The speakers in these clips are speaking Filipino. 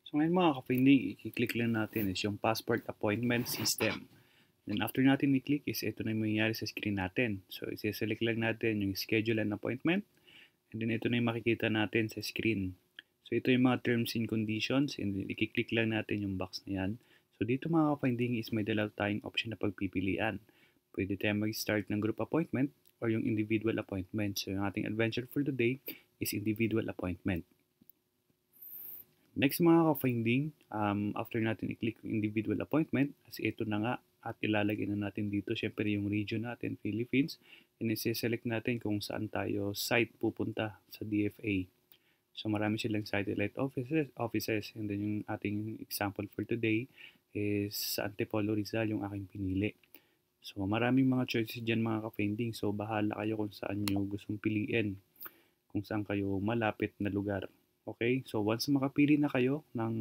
So ngayon mga ka-finding, i-click lang natin is yung passport appointment system. Then after natin i-click is ito na yung mangyayari sa screen natin. So isi-select lang natin yung schedule and appointment. And then ito na yung makikita natin sa screen. So ito yung mga terms and conditions and then i-click lang natin yung box na yan. So dito mga ka-finding is may dalaw tayong option na pagpipilian. Pwede tayong mag-start ng group appointment or yung individual appointment. So yung ating adventure for today is individual appointment. Next mga ka-finding, after natin i-click yung individual appointment, as ito na nga at ilalagay na natin dito syempre yung region natin, Philippines, and isi-select natin kung saan tayo site pupunta sa DFA. So marami silang satellite offices and then yung ating example for today is sa Antipolo Rizal yung aking pinili. So maraming mga choices dyan mga ka-finding, so bahala kayo kung saan nyo gustong piliin, kung saan kayo malapit na lugar. Okay, so once makapili na kayo ng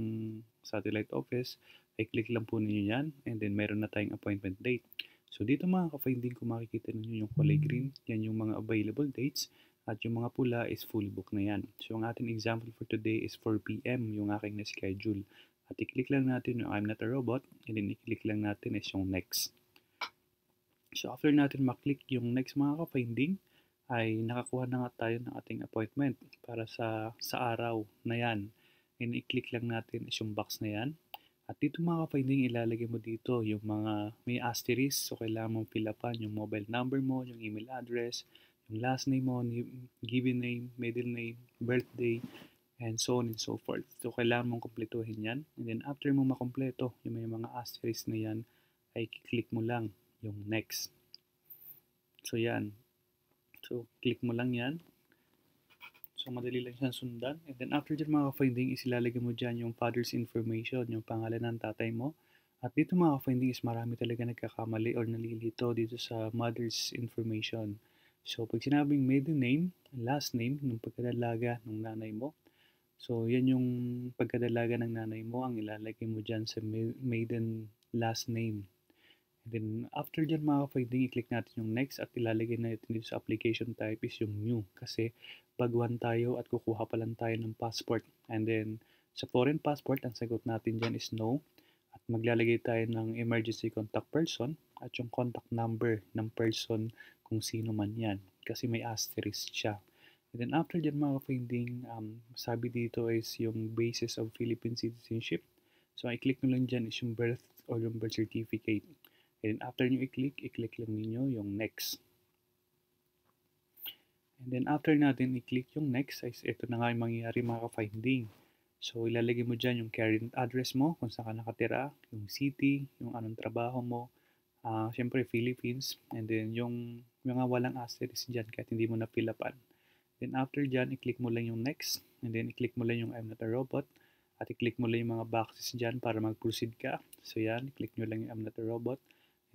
satellite office, ay click lang po ninyo yan and then meron na tayong appointment date. So dito mga ka-finding, kung makikita ninyo yung kulay green, yan yung mga available dates at yung mga pula is full book na yan. So ang ating example for today is 4 p.m. yung aking na-schedule. At i-click lang natin yung I'm not a robot and then i-click lang natin is yung next. So after natin maklik yung next mga ka-finding, ay nakakuha na nga tayo ng ating appointment para sa araw na yan. And i-click lang natin is yung box na yan. At dito mga ka-finding, ilalagay mo dito yung mga may asterisk. So kailangan mong fill upan yung mobile number mo, yung email address, yung last name mo, given name, middle name, birthday, and so on and so forth. So kailangan mong kumpletuhin yan. And then after mo makompleto yung may mga asterisk na yan, ay click mo lang yung next. So yan. So, click mo lang yan. So, madali lang siyang sundan. And then, after dyan mga ka-finding, is ilalagay mo dyan yung father's information, yung pangalan ng tatay mo. At dito mga ka-finding is marami talaga nagkakamali or nalilito dito sa mother's information. So, pag sinabing maiden name, last name, ng pagkadalaga ng nanay mo. So, yan yung pagkadalaga ng nanay mo, ang ilalagay mo dyan sa maiden last name. And then, after dyan mga ka-finding, i-click natin yung next at ilalagay natin dito sa application type is yung new. Kasi, baguhan tayo at kukuha pa lang tayo ng passport. And then, sa foreign passport, ang sagot natin dyan is no. At maglalagay tayo ng emergency contact person at yung contact number ng person kung sino man yan. Kasi may asterisk siya. And then, after dyan mga ka-finding, sabi dito is yung basis of Philippine citizenship. So, i-click nyo lang dyan is yung birth or yung birth certificate. And after nyo i-click lang ninyo yung next. And then after natin i-click yung next, ito na nga yung mangyayari mga ka-finding. So ilalagay mo dyan yung current address mo, kung saan ka nakatira, yung city, yung anong trabaho mo, syempre Philippines, and then yung mga walang asterisk dyan kahit hindi mo na-fill upan. Then after dyan, i-click mo lang yung next, and then i-click mo lang yung I'm not a robot, at i-click mo lang yung mga boxes dyan para mag-proceed ka. So yan, i-click nyo lang yung I'm not a robot.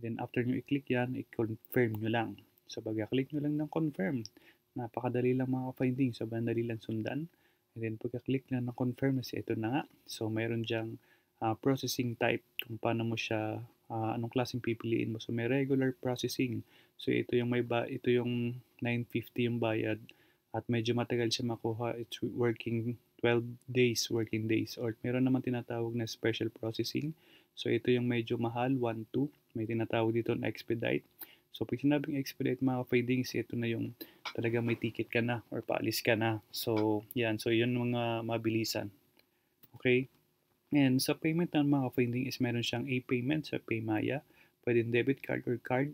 Then after nyo i-click yan, i-confirm nyo lang. So pagka-click nyo lang ng confirm, napakadali lang mga finding, sobrang dali lang sundan. And then pagka-click lang ng confirm, ito na nga. So mayroon dyang processing type kung paano mo siya, anong klaseng pipiliin mo. So may regular processing. So ito yung ito yung 950 yung bayad at medyo matagal siya makuha. It's working 12 days, working days. Or meron naman tinatawag na special processing. So ito yung medyo mahal, 1-2. May tinatawag dito na expedite. So pag sinabing expedite mga findings, ito na yung talaga may ticket ka na or paalis ka na. So yan, so yun mga mabilisan. Okay? And sa payment ng mga finding is meron siyang e-payment sa Paymaya. Pwede debit card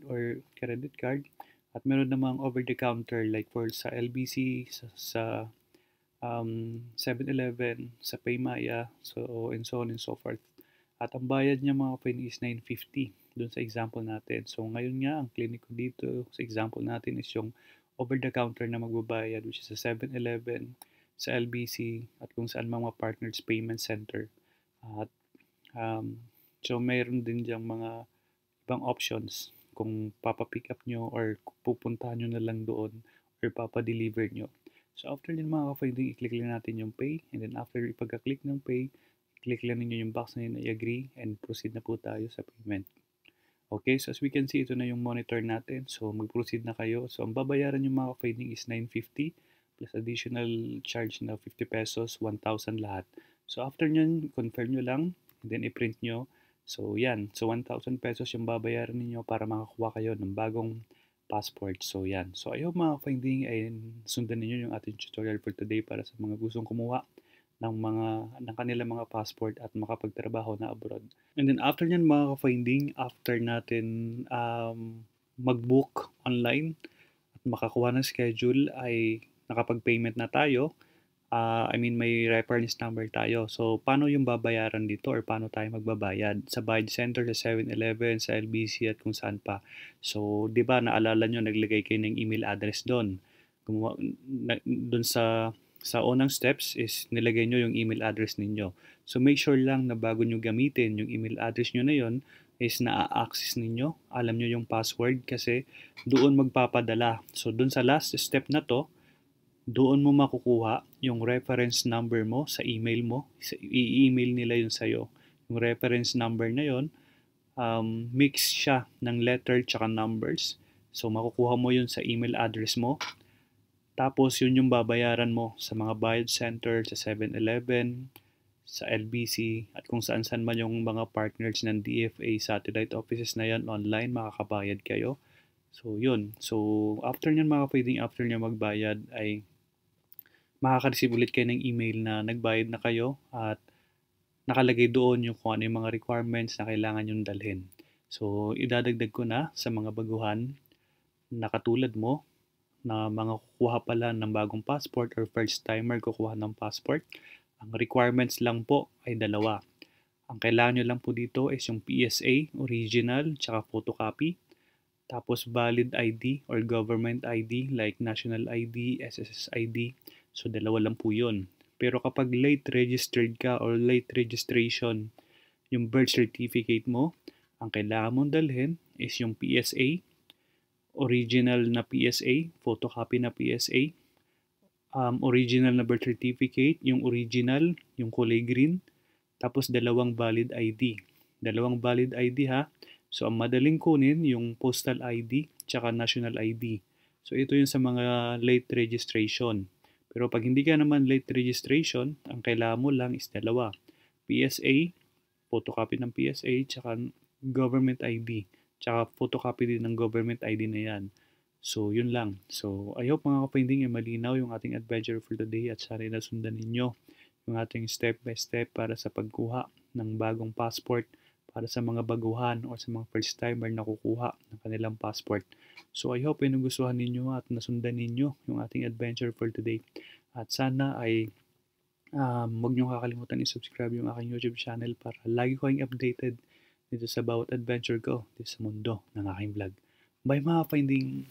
or credit card. At meron namang over the counter like for sa LBC, sa 7-Eleven, sa Paymaya, so and so on and so forth. At ang bayad niya mga kapatid is 950 doon sa example natin. So ngayon nga, ang clinic ko dito sa example natin is yung over-the-counter na magbabayad which is sa 7-Eleven, sa LBC, at kung saan mga partners payment center. At so mayroon din diyang mga ibang options kung papapick up nyo or pupuntahan nyo na lang doon or papadeliver nyo. So after din mga ka-finding, i-click lang natin yung pay and then after ipagka-click ng pay, click lang ninyo yung box na yun, i-agree and proceed na po tayo sa payment. Okay, so as we can see, ito na yung monitor natin. So mag-proceed na kayo. So ang babayaran yung mga finding is 950 plus additional charge na 50 pesos, 1,000 lahat. So after nyon, confirm nyo lang, and then i-print nyo. So yan, so 1,000 pesos yung babayaran ninyo para makakuha kayo ng bagong passport. So yan, so I hope mga finding ay sundan ninyo yung ating tutorial for today para sa mga gustong kumuha ng kanilang mga passport at makapagtrabaho na abroad. And then after nyan mga finding, after natin mag-book online at makakuha ng schedule ay nakapag-payment na tayo. May reference number tayo. So, paano yung babayaran dito or paano tayo magbabayad? Sa Bayad Center, sa 7-Eleven, sa LBC at kung saan pa. So, di ba naalala nyo, naglagay kayo ng email address doon. Doon sa unang steps is nilagay nyo yung email address ninyo. So, make sure lang na bago nyo gamitin yung email address nyo na yon is na-access ninyo. Alam nyo yung password kasi doon magpapadala. So, doon sa last step na to, doon mo makukuha yung reference number mo sa email mo. I-email nila yun sa'yo. Yung reference number na yun, mix siya ng letter tsaka numbers. So, makukuha mo yun sa email address mo. Tapos, yun yung babayaran mo sa mga Bayad Center, sa 7-Eleven, sa LBC, at kung saan-saan man yung mga partners ng DFA satellite offices na yan online, makakabayad kayo. So, yun. So, after nyan mga pwedeng after nyo magbayad ay makaka-receive ulit kayo ng email na nagbayad na kayo at nakalagay doon yung kung ano yung mga requirements na kailangan yung dalhin. So, idadagdag ko na sa mga baguhan na katulad mo na mga kukuha pala ng bagong passport or first timer kukuha ng passport. Ang requirements lang po ay dalawa. Ang kailangan nyo lang po dito is yung PSA, original, tsaka photocopy. Tapos valid ID or government ID like national ID, SSS ID. So, dalawa lang po yun. Pero kapag late registered ka or late registration, yung birth certificate mo, ang kailangan mong dalhin is yung PSA, original na PSA, photocopy na PSA, original na birth certificate, yung original, yung kulay green, tapos dalawang valid ID. Dalawang valid ID ha. So, ang madaling kunin, yung postal ID, tsaka national ID. So, ito yung sa mga late registration. Pero pag hindi ka naman late registration, ang kailangan mo lang is dalawa. PSA, photocopy ng PSA, tsaka government ID. Tsaka photocopy din ng government ID na yan. So, yun lang. So, I hope mga kapinding ay malinaw yung ating adventure for today at sana nasundan ninyo yung ating step by step para sa pagkuha ng bagong passport para sa mga baguhan o sa mga first timer na kukuha ng kanilang passport. So I hope ay nagustuhan ninyo at nasundan ninyo yung ating adventure for today. At sana ay huwag nyo kakalimutan i-subscribe yung aking YouTube channel para lagi ko kayong updated dito sa bawat adventure ko dito sa mundo ng aking vlog. Bye mga finding!